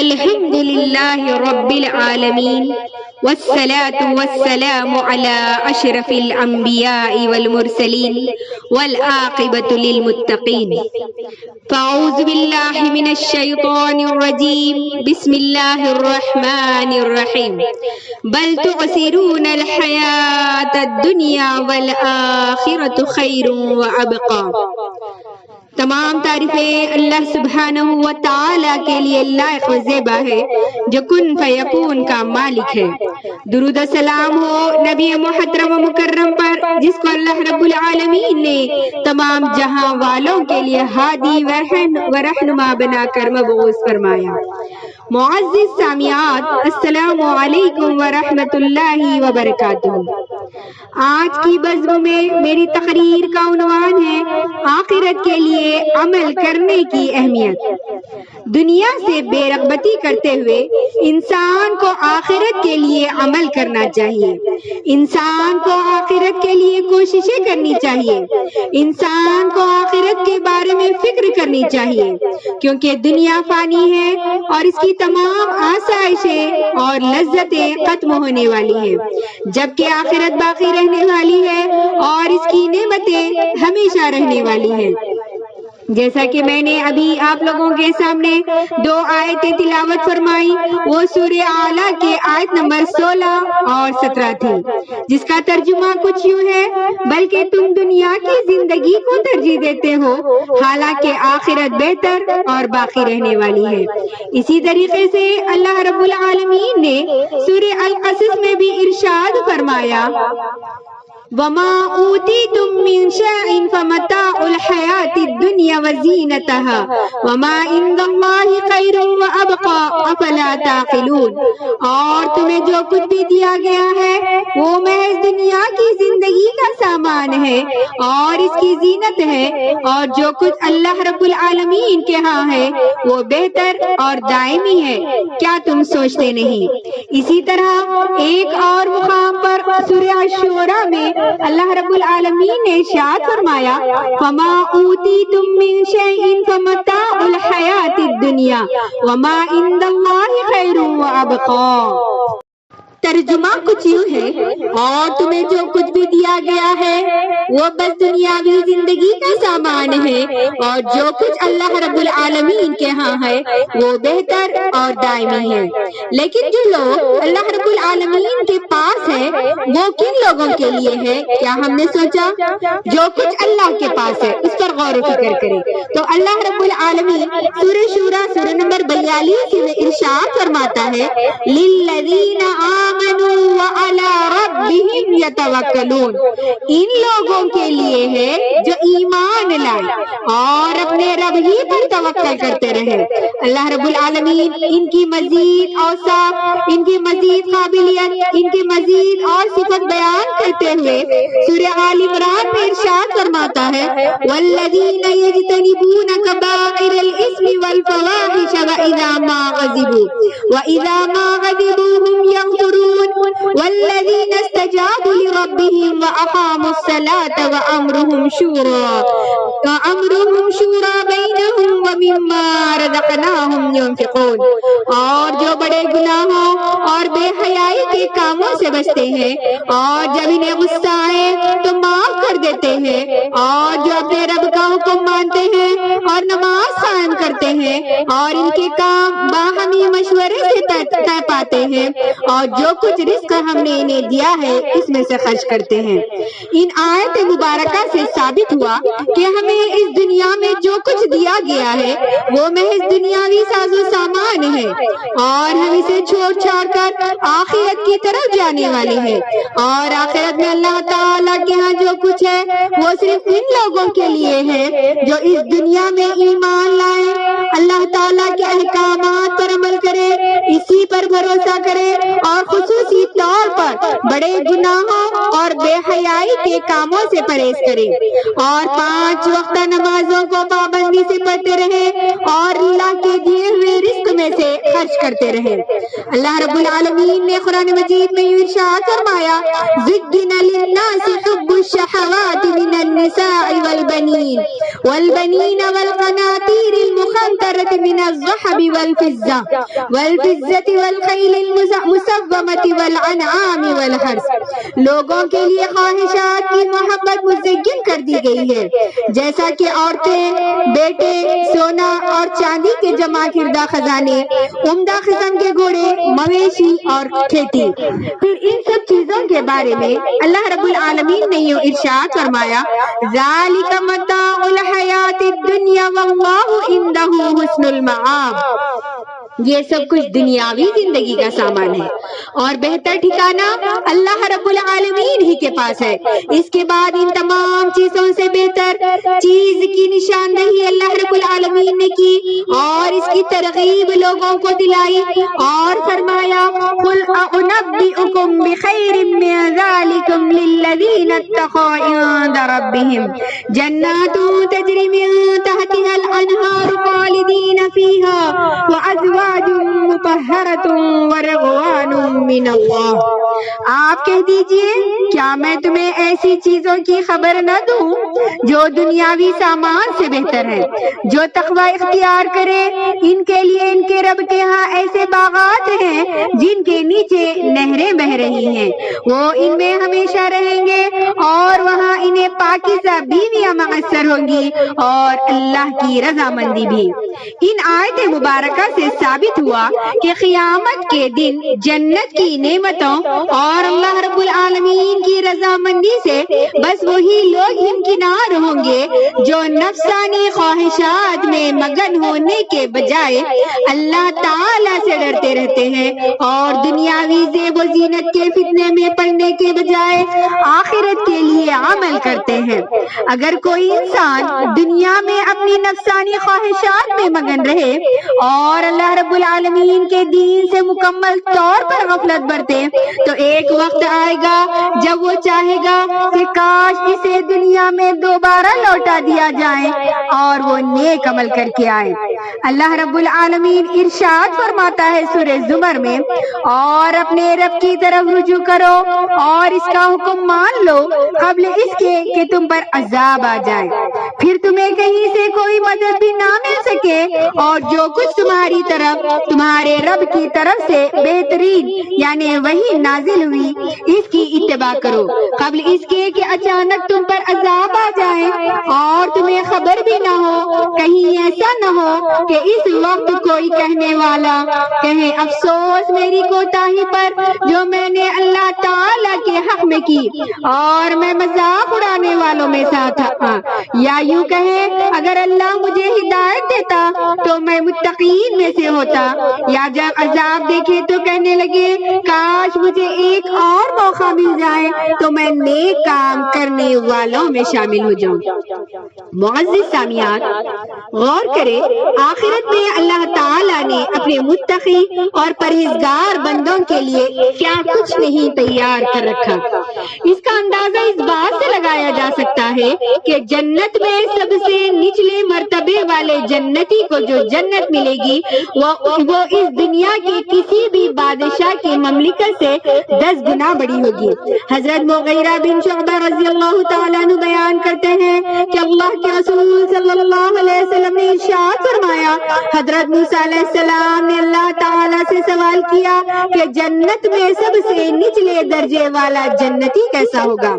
الحمد لله رب العالمين والصلاة والسلام على أشرف الأنبياء والمرسلين والعاقبة للمتقين. فأعوذ بالله من الشيطان الرجيم. بسم الله الرحمن الرحيم. بل تؤثرون الحياة الدنيا والآخرة خير وأبقى. تمام تعریفیں اللہ سبحانہ و تعالی کے لیے لائق و زیبا ہے جو کن فیکون کا مالک ہے. درود و سلام ہو نبی محترم و مکرم پر جس کو اللہ رب العالمین نے تمام جہاں والوں کے لیے ہادی و رہنما بنا کر مبعوث فرمایا. معزز سامعات، السلام علیکم ورحمۃ اللہ وبرکاتہ. آج کی بزم میں میری تقریر کا عنوان ہے آخرت کے لیے عمل کرنے کی اہمیت. دنیا سے بے رغبتی کرتے ہوئے انسان کو آخرت کے لیے عمل کرنا چاہیے. انسان کو آخرت کے لیے کوششیں کرنی چاہیے. انسان کو آخرت کے بارے میں فکر کرنی چاہیے کیونکہ دنیا فانی ہے اور اس کی تمام آسائشیں اور لذتیں ختم ہونے والی ہیں، جبکہ آخرت باقی رہنے والی ہے اور اس کی نعمتیں ہمیشہ رہنے والی ہیں. جیسا کہ میں نے ابھی آپ لوگوں کے سامنے 2 آیتیں تلاوت فرمائی، وہ سورہ اعلیٰ کے آیت نمبر 16 اور 17 تھی، جس کا ترجمہ کچھ یوں ہے: بلکہ تم دنیا کی زندگی کو ترجیح دیتے ہو حالانکہ آخرت بہتر اور باقی رہنے والی ہے. اسی طریقے سے اللہ رب العالمین نے سورہ القصص میں بھی ارشاد فرمایا: وَمَا أُوتِيتُم مِّن شَيْءٍ فَمَتَاعُ الْحَيَاةِ الدُّنْيَا وَزِينَتَهَا وَمَا عِندَ اللَّهِ خَيْرٌ وَأَبْقَىٰ أَفَلَا تَعْقِلُونَ. اور تمہیں جو کچھ بھی دیا گیا ہے وہ محض دنیا کی زندگی کا سامان ہے اور اس کی زینت ہے، اور جو کچھ اللہ رب العالمین کے ہاں ہے وہ بہتر اور دائمی ہے. کیا تم سوچتے نہیں؟ اسی طرح ایک اور مقام پر سورہ الشورى میں اللہ رب العالمین نے ارشاد فرمایا: فَمَا أُوتِيتُم مِّن شَيْءٍ فَمَتَاعُ الْحَيَاةِ الدُّنْيَا وَمَا عِندَ اللَّهِ خَيْرٌ وَأَبْقَىٰ. ترجمہ کچھ یوں ہے: اور تمہیں جو کچھ بھی دیا گیا ہے وہ بس دنیاوی زندگی کا سامان ہے، اور جو کچھ اللہ رب العالمین کے ہاں ہے وہ بہتر اور دائمی ہے. لیکن جو لوگ اللہ رب العالمین کے پاس ہے وہ کن لوگوں کے لیے ہے؟ کیا ہم نے سوچا؟ جو کچھ اللہ کے پاس ہے اس پر غور و فکر کریں تو اللہ رب العالمین سورہ شورى سورہ نمبر 42 میں ارشاد فرماتا ہے: لِلَّذِينَ آمنوا وعلى ربهم يتوکلون. ان لوگوں کے لیے ہے جو ایمان لائے اور اپنے رب ہی پر توکل کرتے رہے. اللہ رب العالمین ان کی مزید اوصاف، ان کی مزید قابلیت، ان کی مزید اور صفت بیان کرتے ہوئے سورہ آل عمران میں ارشاد فرماتا ہے: والذین یجتنبون کبائر الاسم والفواحش واذا ما غضبوا هم يغفرون والذین استجابوا لربهم واقاموا الصلاة وامرهم شورى بینهم ومما رزقناهم ينفقون. اور جو بڑے گناہوں اور بے حیائی کے کاموں سے بچتے ہیں اور جب انہیں غصہ آئے تو معاف کر دیتے ہیں، اور جو اپنے رب کا حکم مانتے ہیں اور نماز قائم کرتے ہیں اور ان کے کام باہمی مشورے سے طے پاتے ہیں، اور جو کچھ رزق ہم نے انہیں دیا ہے اس میں سے خرچ کرتے ہیں. ان آیت مبارکہ سے ثابت ہوا کہ ہمیں اس دنیا میں جو کچھ دیا گیا ہے وہ محض دنیاوی ساز و سامان ہے اور ہم اسے چھوڑ چھاڑ کر آخرت کی طرف جانے والے ہیں. اور آخرت میں اللہ تعالیٰ کے ہاں جو کچھ ہے وہ صرف ان لوگوں کے لیے ہے جو اس دنیا میں ایمان لائے، اللہ تعالیٰ کے احکامات پر عمل کرے، اسی پر بھروسہ کرے اور خصوصی طور پر بڑے گناہوں اور بے حیائی کے کاموں سے پرہیز کرے، اور 5 وقت نمازوں کو پابندی سے پڑھتے رہے اور اللہ کے دیے ہوئے رزق میں سے خرچ کرتے رہیں۔ اللہ رب العالمین نے قرآن مجید میں ارشاد فرمایا زُيِّنَ لِلنَّاسِ حُبُّ الشَّهَوَاتِ مِنَ النِّسَاءِ وَالْبَنِينَ وَالْقَنَاطِيرِ الْمُقَنطَرَةِ مِنَ الذَّهَبِ وَالْفِضَّةِ وَالْخَيْلِ الْمُسَوَّمَةِ وَالْأَنْعَامِ وَالْحَرْثِ۔ لوگوں کے لیے خواہشات کی محبت مزین کر دی گئی ہے، جیسا کہ عورتیں، بیٹے، سونا اور چاندی کے جمع کردہ خزانے، عمدہ قسم کے گھوڑے، مویشی اور کھیتی۔ پھر ان سب چیزوں کے بارے میں اللہ رب العالمین نے یوں ارشاد فرمایا ذَلِكَ مَتَاعُ الْحَيَاةِ الدُّنْيَا وَاللَّهُ عِندَهُ حُسْنُ الْمَآبِ۔ یہ سب کچھ دنیاوی زندگی کا سامان ہے اور بہتر ٹھکانہ اللہ رب العالمین ہی کے پاس ہے۔ اس کے بعد ان تمام چیزوں سے بہتر چیز کی نشاندہی اللہ رب العالمین نے کی اور اس کی ترغیب لوگوں کو دلائی اور فرمایا قُلْ أَنُبِّئُكُم بِخَيْرٍ مِّن ذَلِكُمْ لِلَّذِينَ اتَّقَوْا عِندَ رَبِّهِمْ جَنَّاتٌ تَجْرِي مِن تَحْتِهَا الْأَنْهَارُ خَالِدِينَ فِيهَا وَأَزْوَاجٌ مُطَهَّرَةٌ وَرِضْوَانٌ مِّنَ اللَّهِ۔ آپ کہہ دیجئے کیا میں تمہیں ایسی چیزوں کی خبر نہ دوں جو دنیاوی سامان سے بہتر ہے؟ جو تقوی اختیار کرے ان کے لیے ان کے رب کے ہاں ایسے باغات ہیں جن کے نیچے نہریں بہہ رہی ہیں، وہ ان میں ہمیشہ رہیں گے اور وہاں انہیں پاکیزہ بیویاں میسر ہوں گی اور اللہ کی رضامندی بھی۔ ان آیت مبارکہ سے ثابت ہوا کہ قیامت کے دن جنت کی نعمتوں اور اللہ رب العالمین کی رضامندی سے بس وہی لوگ ہمکنار ہوں گے جو نفسانی خواہشات میں مگن ہونے کے بجائے اللہ تعالی سے ڈرتے رہتے ہیں اور دنیاوی زیب و زینت کے فتنے میں پڑنے کے بجائے آخرت کے لیے عمل کرتے ہیں۔ اگر کوئی انسان دنیا میں اپنی نفسانی خواہشات میں مگن رہے اور اللہ رب العالمین کے دین سے مکمل طور پر غفلت برتے تو ایک وقت آئے گا جب وہ چاہے گا کہ کاش اسے دنیا میں دوبارہ لوٹا دیا جائے اور وہ نیک عمل کر کے آئے۔ اللہ رب العالمین ارشاد فرماتا ہے سورہ زمر میں اور اپنے رب کی طرف رجوع کرو اور اس کا حکم مان لو قبل اس کے کہ تم پر عذاب آ جائے، پھر تمہیں کہیں سے کوئی مدد بھی نہ مل سکے اور جو کچھ تمہاری طرف تمہارے رب کی طرف سے بہترین یعنی وہی نازل ہوئی اس کی اتباع کرو قبل اس کے کہ اچانک تم پر عذاب آ جائے اور تمہیں خبر بھی نہ ہو، کہیں ایسا نہ ہو کہ اس وقت کوئی کہنے والا کہے افسوس میری کوتاہی پر جو میں نے اللہ تعالی کے حق میں کی اور میں مذاق اڑانے والوں میں سے تھا، یا یوں کہے اگر اللہ مجھے ہدایت دیتا تو میں متقین میں سے ہوتا، یا جب عذاب دیکھے تو کہنے لگے کاش مجھے ایک اور موقع مل جائے تو میں نیک کام کرنے والوں میں شامل ہو جاؤں۔ معزز سامعین غور کرے آخرت میں اللہ تعالیٰ نے اپنے متقی اور پرہیزگار بندوں کے لیے کیا کچھ نہیں تیار کر رکھا۔ اس کا اندازہ اس بات سے لگایا جا سکتا ہے کہ جنت میں سب سے نچلے مرتبے والے جنتی کو جو جنت ملے گی وہ اس دنیا کے کسی بھی بادشاہ کی مملکت سے 10 گنا بڑی ہوگی۔ حضرت مغیرہ بن شعبہ رضی اللہ تعالیٰ عنہ بیان کرتے ہیں کہ اللہ کے رسول صلی اللہ علیہ وسلم نے ارشاد فرمایا حضرت موسیٰ علیہ السلام نے اللہ تعالیٰ سے سوال کیا کہ جنت میں سب سے نچلے درجے والا جنتی کیسا ہوگا؟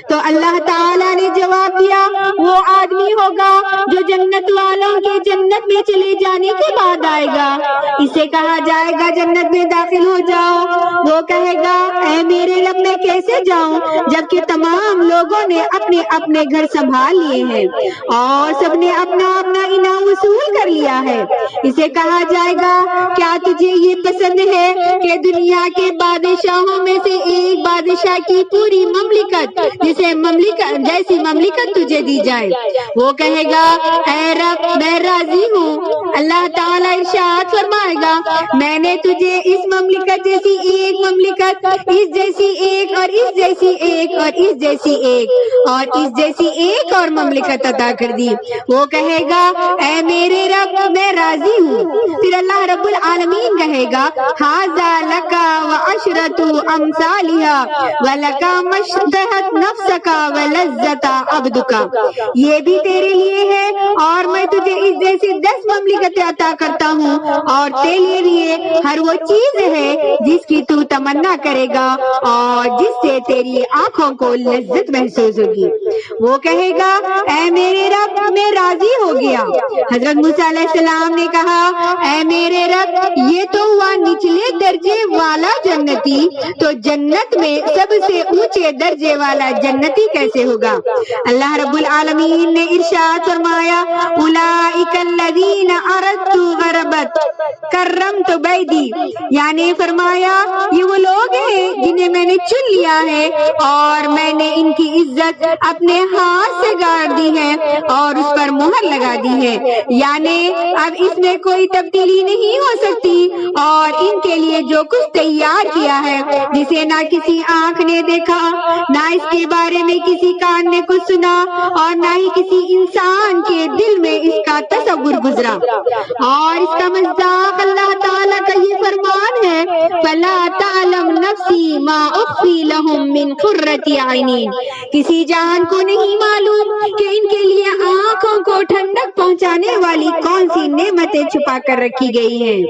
تو اللہ تعالیٰ نے جواب دیا وہ آدمی ہوگا جو جنت والوں کے جنت میں چلے جانے کے بعد آئے گا، اسے کہا جائے گا جنت میں داخل ہو جاؤ، وہ کہے گا اے میرے رب میں کیسے جاؤں جبکہ تمام لوگوں نے اپنے اپنے گھر سنبھال لیے ہیں اور سب نے اپنا اپنا انعام وصول کر لیا ہے۔ اسے کہا جائے گا کیا تجھے یہ پسند ہے کہ دنیا کے بادشاہوں میں سے ایک بادشاہ کی پوری مملکت جیسی مملکت تجھے دی جائے؟ وہ کہے گا اے رب میں راضی ہوں۔ اللہ تعالیٰ ارشاد فرمائے گا ہوگا. میں نے تجھے اس مملکت جیسی ایک مملکت، اس جیسی ایک اور اس جیسی ایک اور اس جیسی ایک اور اس جیسی ایک اور مملکت عطا کر دی. وہ کہے گا اے میرے رب میں راضی ہوں. پھر اللہ رب العالمین کہے گا ھذا لک وعشرۃ امثالها ولک ما اشتهت نفسک ولذت عبدک. یہ بھی تیرے لیے ہے اور میں تجھے اس جیسی 10 مملکتیں عطا کرتا ہوں اور تیرے لیے ہر وہ چیز ہے جس کی تو تمنا کرے گا اور جس سے تیری آنکھوں کو لذت محسوس ہوگی. وہ کہے گا اے میرے رب میں راضی ہو گیا. حضرت موسیٰ علیہ السلام نے کہا اے میرے رب یہ تو ہوا نچلے درجے والا جنتی، تو جنت میں سب سے اونچے درجے والا جنتی کیسے ہوگا؟ اللہ رب العالمین نے ارشاد فرمایا اولئک الذین اردت غربت کرمت بیدی، یعنی فرمایا یہ وہ لوگ ہیں جنہیں میں نے چن لیا ہے اور میں نے ان کی عزت اپنے ہاتھ سے گاڑ دی ہے اور اس پر مہر لگا دی ہے. یعنی اب اس میں کوئی تبدیلی نہیں ہو سکتی اور ان کے لیے جو کچھ تیار کیا ہے جسے نہ کسی آنکھ نے دیکھا، نہ اس کے بارے میں کسی کان نے کچھ سنا اور نہ ہی کسی انسان کے دل میں اس کا تصور گزرا. اور اس کا مصداق اللہ تعالیٰ کا یہ فرمان ہے فَلَا تَعْلَمْ نَفْسِي مَا أُخْفِي لَهُم مِّن قُرَّةِ عَيْنٍ. کسی جان کو نہیں معلوم کہ ان کے لیے آنکھوں کو ٹھنڈک پہنچانے والی کون سی نعمتیں چھپا کر رکھی گئی ہیں.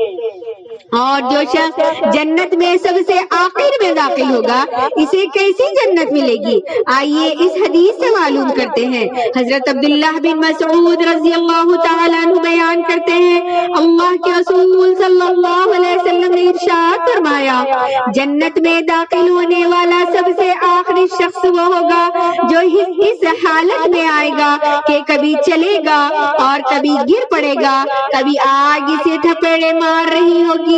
اور جو شخص جنت میں سب سے آخر میں داخل ہوگا اسے کیسی جنت ملے گی؟ آئیے اس حدیث سے معلوم کرتے ہیں. حضرت عبداللہ بن مسعود رضی اللہ تعالیٰ عنہ بیان کرتے ہیں اللہ کے رسول صلی اللہ علیہ وسلم نے ارشاد فرمایا جنت میں داخل ہونے والا سب سے آخری شخص وہ ہوگا جو اس حالت میں آئے گا کہ کبھی چلے گا اور کبھی گر پڑے گا، کبھی آگ اسے تھپڑے مار رہی ہوگی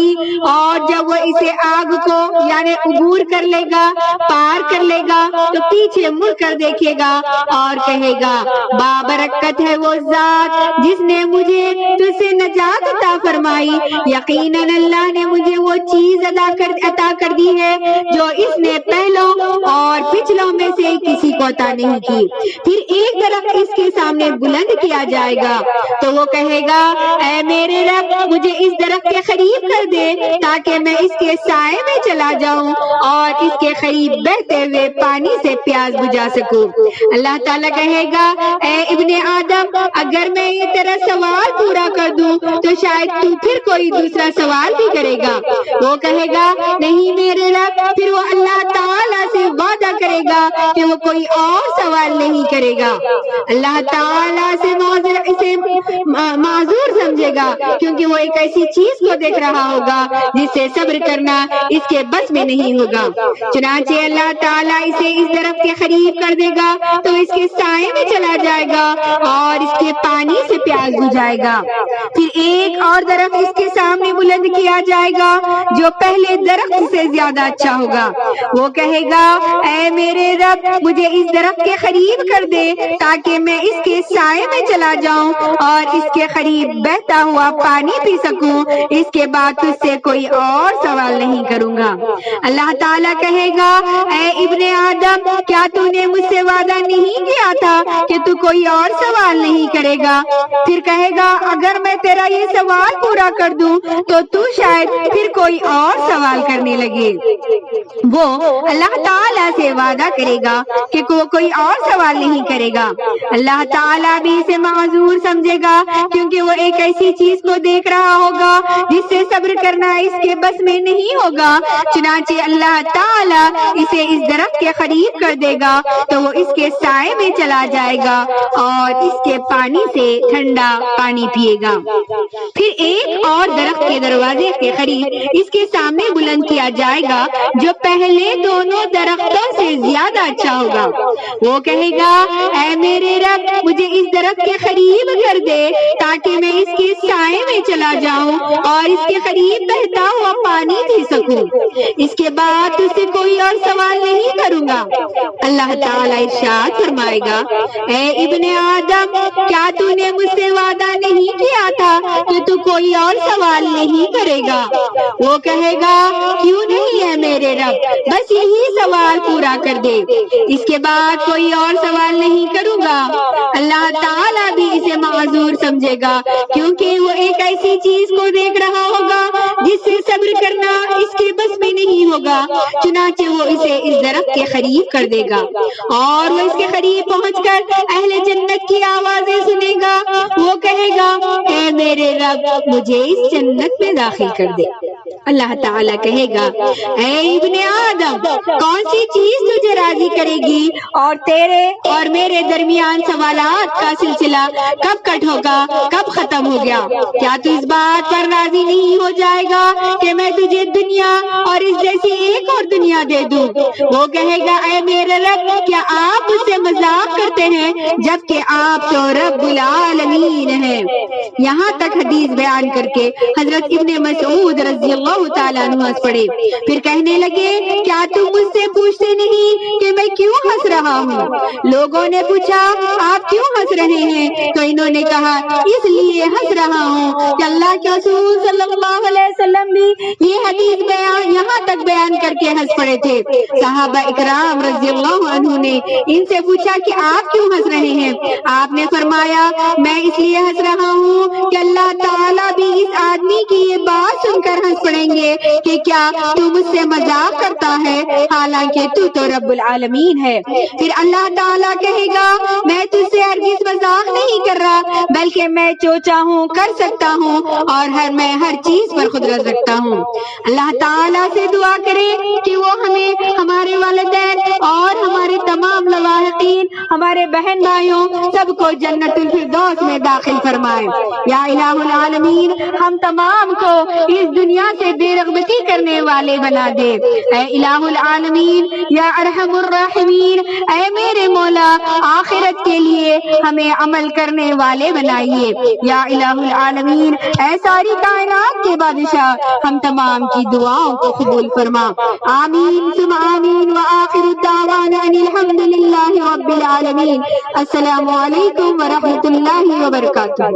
اور جب وہ اسے آگ کو یعنی عبور کر لے گا، پار کر لے گا تو پیچھے مڑ کر دیکھے گا اور کہے گا بابرکت ہے وہ ذات جس نے مجھے تجھ سے نجات عطا فرمائی. یقیناً اللہ نے مجھے وہ چیز عطا کر دی ہے جو اس نے پہلوں اور پچھلوں میں سے کسی کو عطا نہیں کی. پھر ایک درخت اس کے سامنے بلند کیا جائے گا تو وہ کہے گا اے میرے رب مجھے اس درخت کے قریب کر دے تاکہ میں اس کے سائے میں چلا جاؤں اور اس کے قریب بہتے ہوئے پانی سے پیاس بجھا سکوں. اللہ تعالیٰ کہے گا اے ابن آدم اگر میں یہ تیرا سوال پورا کر دوں تو شاید تو پھر کوئی دوسرا سوال بھی کرے گا. وہ کہے گا نہیں میرے رب. پھر وہ اللہ تعالیٰ سے وعدہ کرے گا کہ وہ کوئی اور سوال نہیں کرے گا. اللہ تعالیٰ سے اسے معذور سمجھے گا کیونکہ وہ ایک ایسی چیز کو دیکھ رہا ہوگا جس سے صبر کرنا اس کے بس میں نہیں ہوگا. چنانچہ اللہ تعالیٰ اسے اس درخت کے قریب کر دے گا تو اس کے سائے میں چلا جائے گا اور اس کے پانی سے پیاس بجھائے گا. پھر ایک اور درخت اس کے سامنے بلند کیا جائے گا جو پہلے درخت سے زیادہ اچھا ہوگا. وہ کہے گا اے میرے رب مجھے اس درخت کے قریب کر دے تاکہ میں اس کے سائے میں چلا جاؤں اور اس کے قریب بہتا ہوا پانی پی سکوں. اس کے بعد تجھ سے کوئی اور سوال نہیں کروں گا. اللہ تعالیٰ کہے گا اے ابن آدم کیا تو نے مجھ سے وعدہ نہیں کیا تھا کہ تو کوئی اور سوال نہیں کرے گا؟ پھر کہے گا اگر میں تیرا یہ سوال پورا کر دوں تو شاید پھر کوئی اور سوال کرنے لگے. وہ اللہ تعالیٰ سے وعدہ کرے گا کہ وہ کوئی اور سوال نہیں کرے گا. اللہ تعالیٰ بھی اسے معذور سمجھے گا کیونکہ وہ ایک ایسی چیز کو دیکھ رہا ہوگا جس سے صبر کرنا اس کے بس میں نہیں ہوگا. چنانچہ اللہ تعالیٰ اسے اس درخت کے قریب کر دے گا تو وہ اس کے سائے میں چلا جائے گا اور اس کے پانی سے ٹھنڈا پانی پیے گا. پھر ایک اور درخت کے دروازے کے قریب اس کے سامنے بلند کیا جائے گا جو پہلے دونوں درختوں سے زیادہ اچھا ہوگا۔ وہ کہے گا اے میرے رب مجھے اس درخت کے قریب کر دے تاکہ میں اس کے سائے میں چلا جاؤں اور اس کے قریب بہتا ہوا پانی پی سکوں، اس کے بعد تجھ سے کوئی اور سوال نہیں کروں گا۔ اللہ تعالیٰ ارشاد فرمائے گا اے ابن آدم کیا تو نے مجھ سے وعدہ نہیں کیا تھا کہ تو کوئی اور سوال نہیں کرے گا؟ وہ کہے گا کیوں نہیں ہے میرے رب، بس یہی سوال پورا کر دے، اس کے بعد کوئی اور سوال نہیں کروں گا۔ اللہ تعالیٰ بھی اسے معذور سمجھے گا کیونکہ وہ ایک ایسی چیز کو دیکھ رہا ہوگا جس سے صبر کرنا اس کے بس میں نہیں ہوگا، چنانچہ وہ اسے اس درخت کے قریب کر دے گا اور وہ اس کے قریب پہنچ کر اہل جنت کی آوازیں سنے گا۔ وہ کہے گا اے میرے رب مجھے اس جنت میں داخل کر دے۔ اللہ تعالیٰ کہے گا اے ابن آدم کون سی چیز تجھے راضی کرے گی اور تیرے اور میرے درمیان سوالات کا سلسلہ کب کٹ ہوگا، کب ختم ہو گیا؟ کیا تو اس بات پر راضی نہیں ہو جائے گا کہ میں تجھے دنیا اور اس جیسی ایک اور دنیا دے دوں؟ وہ کہے گا اے میرے رب کیا آپ مجھ سے مذاق کرتے ہیں جبکہ آپ تو رب العالمین ہیں۔ یہاں تک حدیث بیان کر کے حضرت ابن مسعود رضی اللہ تعالیٰ عنہ ہنس پڑے، پھر کہنے لگے کیا تم مجھ سے پوچھتے نہیں کہ میں کیوں ہنس رہا ہوں؟ لوگوں نے پوچھا آپ کیوں ہنس رہے ہیں؟ تو انہوں نے کہا اس لیے ہنس رہا ہوں کہ اللہ کے رسول صلی اللہ علیہ وسلم بھی یہ حدیث بیان یہاں تک بیان کر کے ہنس پڑے تھے۔ صحابہ اکرام رضی اللہ عنہ نے ان سے پوچھا کہ آپ کیوں ہنس رہے ہیں؟ آپ نے فرمایا میں اس لیے ہنس رہا ہوں کہ اللہ تعالیٰ بھی اس آدمی کی یہ بات سن کر ہنس پڑیں گے کہ کیا تو مجھ سے مذاق کرتا ہے حالانکہ تو رب العالمین ہے۔ پھر اللہ تعالیٰ کہے گا میں تجھ سے ہرگز مذاق نہیں کر رہا بلکہ میں جو چاہوں کر سکتا ہوں اور میں ہر چیز پر قدرت رکھتا ہوں۔ اللہ تعالیٰ سے دعا کرے کہ وہ ہمیں ہمارے والدین اور ہمارے تمام لواحقین ہمارے بہن بھائیوں سب کو جنت الفردوس میں داخل فرمائے۔ یا الہ العالمین ہم تمام کو اس دنیا سے بے رغبتی کرنے والے بنا دے۔ اے الہ العالمین یا ارحم الراحمین اے میرے مولا آخرت کے لیے ہمیں عمل کرنے والے بنائیے۔ یا الہ العالمین اے ساری کائنات کے بادشاہ ہم تمام کی دعاؤں کو قبول فرما۔ آمین ثم آمین وآخر الدعوانا ان الحمد للہ رب العالمین۔ السلام علیکم ورحمۃ اللہ وبرکاتہ۔